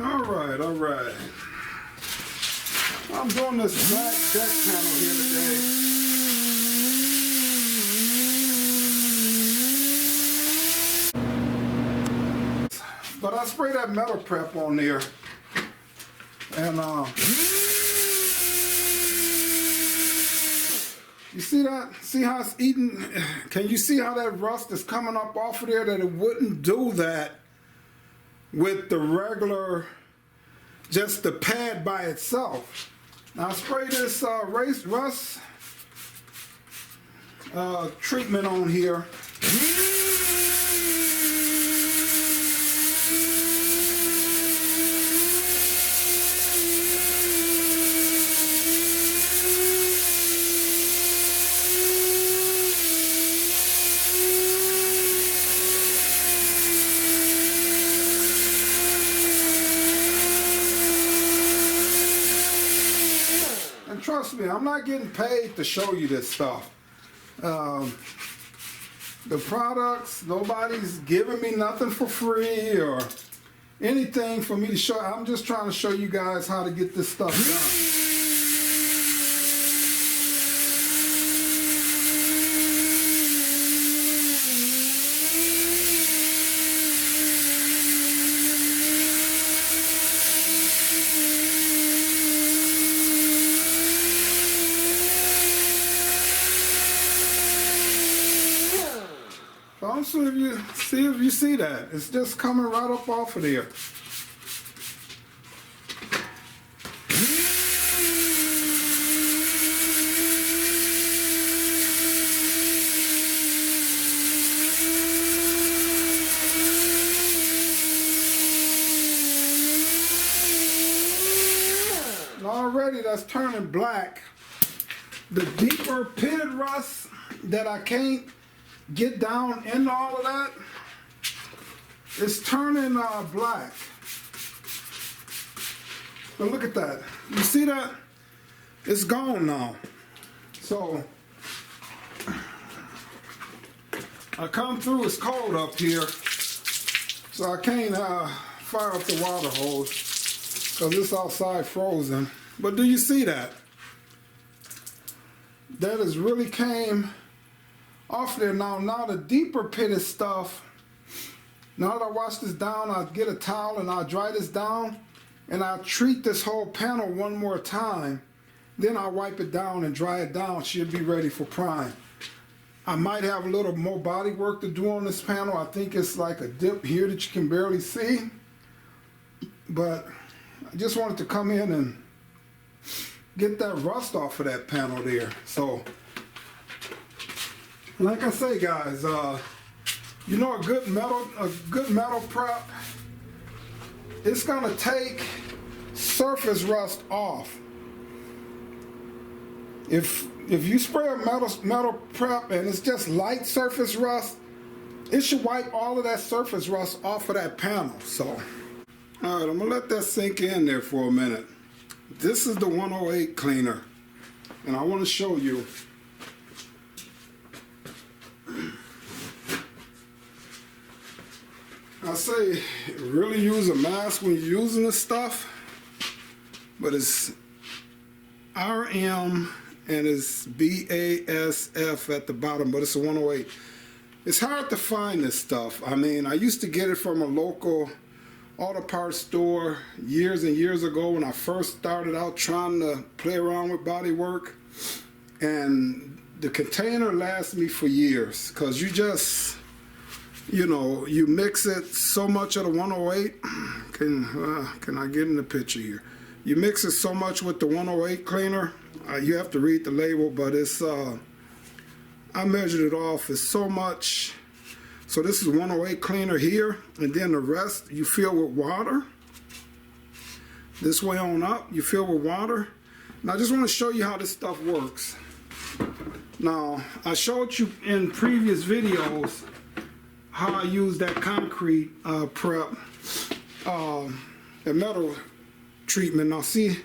All right. I'm doing this black deck panel here today. But I spray that metal prep on there. And you see that? See how it's eating? Can you see how that rust is coming up off of there? That it wouldn't do that with the regular, just the pad by itself. Now I spray this rust treatment on here. And trust me, I'm not getting paid to show you this stuff. The products, nobody's giving me nothing for free or anything for me to show. I'm just trying to show you guys how to get this stuff done. I'm sure if you see that. It's just coming right up off of there. And already that's turning black. The deeper pitted rust that I can't get down into all of that, it's turning black. But look at that. You see that? It's gone now. So I come through, it's cold up here, so I can't fire up the water hose because it's outside frozen. But do you see that? That has really came off there now. Now the deeper pitted stuff, now that I wash this down, I'll get a towel and I'll dry this down and I'll treat this whole panel one more time. Then I'll wipe it down and dry it down. She'll be ready for prime. I might have a little more body work to do on this panel. I think it's like a dip here that you can barely see. But I just wanted to come in and get that rust off of that panel there. So like I say, guys, you know, a good metal prep, it's gonna take surface rust off. If you spray a metal prep and it's just light surface rust, it should wipe all of that surface rust off of that panel. So, all right, I'm gonna let that sink in there for a minute. This is the 108 cleaner, and I want to show you. I say really use a mask when you're using this stuff, but it's RM and it's BASF at the bottom, but it's a 108. It's hard to find this stuff. I mean, I used to get it from a local auto parts store years and years ago when I first started out trying to play around with body work, and the container lasts me for years because you just, you know, you mix it so much of the 108. Can I get in the picture here? You mix it so much with the 108 cleaner. You have to read the label, but it's I measured it off. It's so much. So this is 108 cleaner here, and then the rest you fill with water. This way on up, you fill with water. Now I just want to show you how this stuff works. Now I showed you in previous videos how I use that concrete prep, the metal treatment. Now see,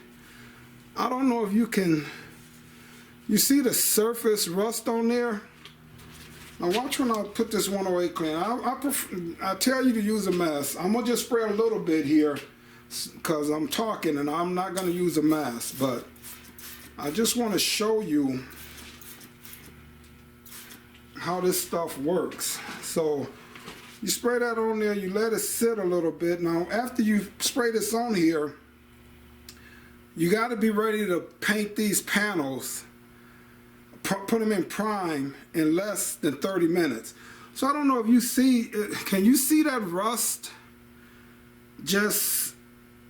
I don't know if you see the surface rust on there? Now watch when I put this 108 clean. I tell you to use a mask. I'm gonna just spray a little bit here because I'm talking and I'm not going to use a mask, but I just want to show you how this stuff works. So you spray that on there, you let it sit a little bit. Now after you spray this on here, you got to be ready to paint these panels, put them in prime in less than 30 minutes. So I don't know if you see, can you see that rust? Just,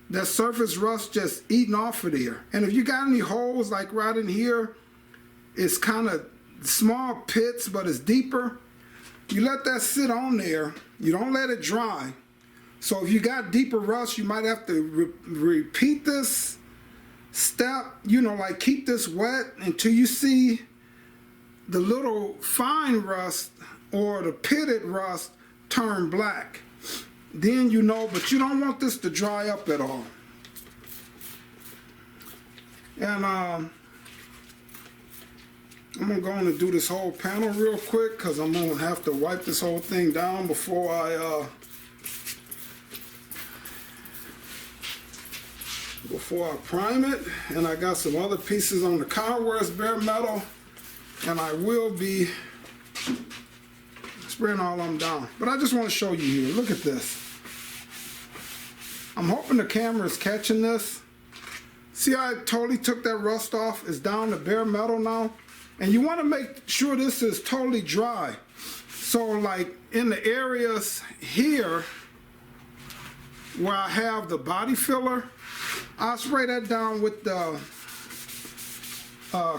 that surface rust just eating off of there. And if you got any holes like right in here, it's kind of small pits, but it's deeper. You let that sit on there. You don't let it dry. So if you got deeper rust, you might have to repeat this step, you know, like keep this wet until you see the little fine rust or the pitted rust turn black. Then you know, but you don't want this to dry up at all. And I'm gonna go on and do this whole panel real quick because I'm gonna have to wipe this whole thing down before I prime it. And I got some other pieces on the counter where it's bare metal, and I will be spraying all of them down. But I just want to show you here. Look at this. I'm hoping the camera is catching this. See how I totally took that rust off? It's down to bare metal now. And you want to make sure this is totally dry. So like in the areas here where I have the body filler, I'll spray that down with the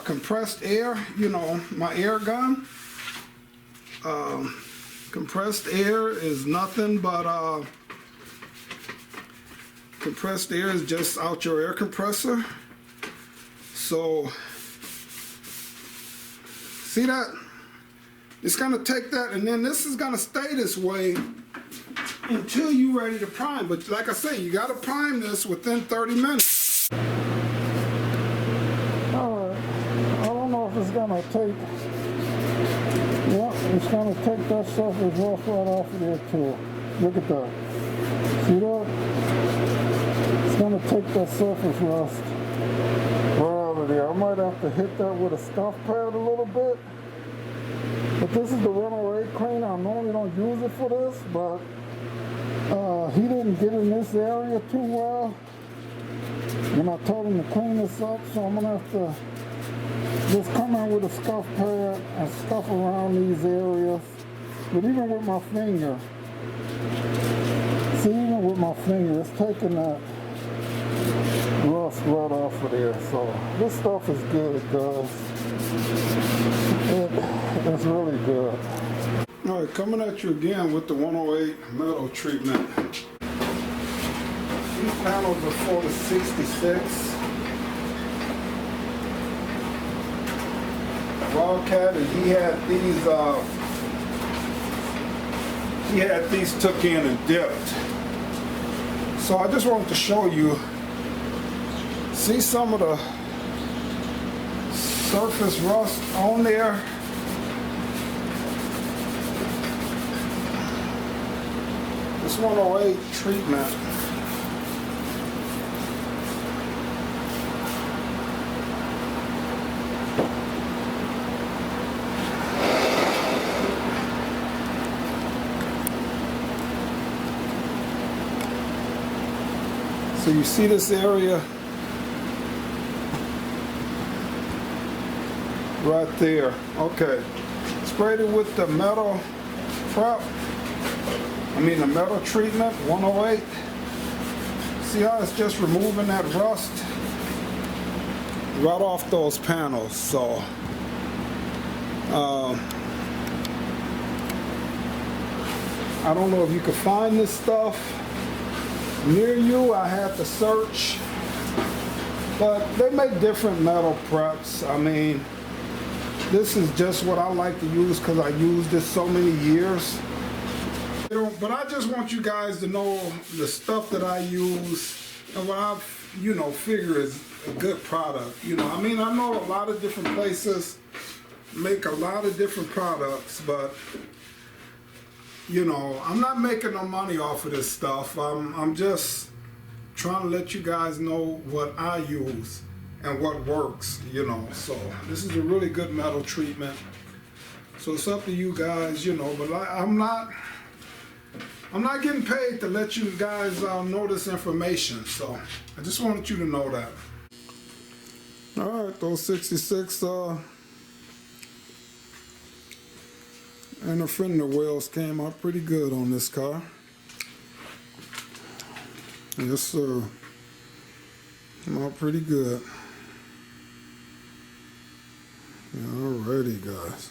compressed air, you know, my air gun. Compressed air is nothing but compressed air is just out your air compressor. So see that? It's gonna take that, and then this is gonna stay this way until you're ready to prime. But like I say, you gotta prime this within 30 minutes. Alright, I don't know if it's gonna take, yeah, it's gonna take that surface rust right off of there too. Look at that. See that? It's gonna take that surface rust right out of there. I might have to hit that with a scuff pad a little bit. But this is the 108 cleaner. I normally don't use it for this, but he didn't get in this area too well when I told him to clean this up, so I'm gonna have to just come in with a scuff pad and scuff around these areas. But even with my finger, see, even with my finger, it's taking that rust right off of there. So this stuff is good, guys. It's really good. All right, coming at you again with the 108 metal treatment. These panels are for the 66 Wildcat, and he had these took in and dipped. So I just wanted to show you, see some of the surface rust on there. This 108 treatment so you see this area right there. Okay, sprayed it with the metal prep. The metal treatment, 108. See how it's just removing that rust right off those panels. So I don't know if you can find this stuff near you. I had to search, but they make different metal preps. This is just what I like to use because I used this so many years. But I just want you guys to know the stuff that I use and what I, figure is a good product. I know a lot of different places make a lot of different products, but I'm not making no money off of this stuff. I'm just trying to let you guys know what I use and what works, you know. So this is a really good metal treatment. So it's up to you guys, you know, but I'm not getting paid to let you guys know this information. So I just wanted you to know that. All right, those 66 and the fender wells came out pretty good on this car. Yes, sir. Came out pretty good. Alrighty, guys.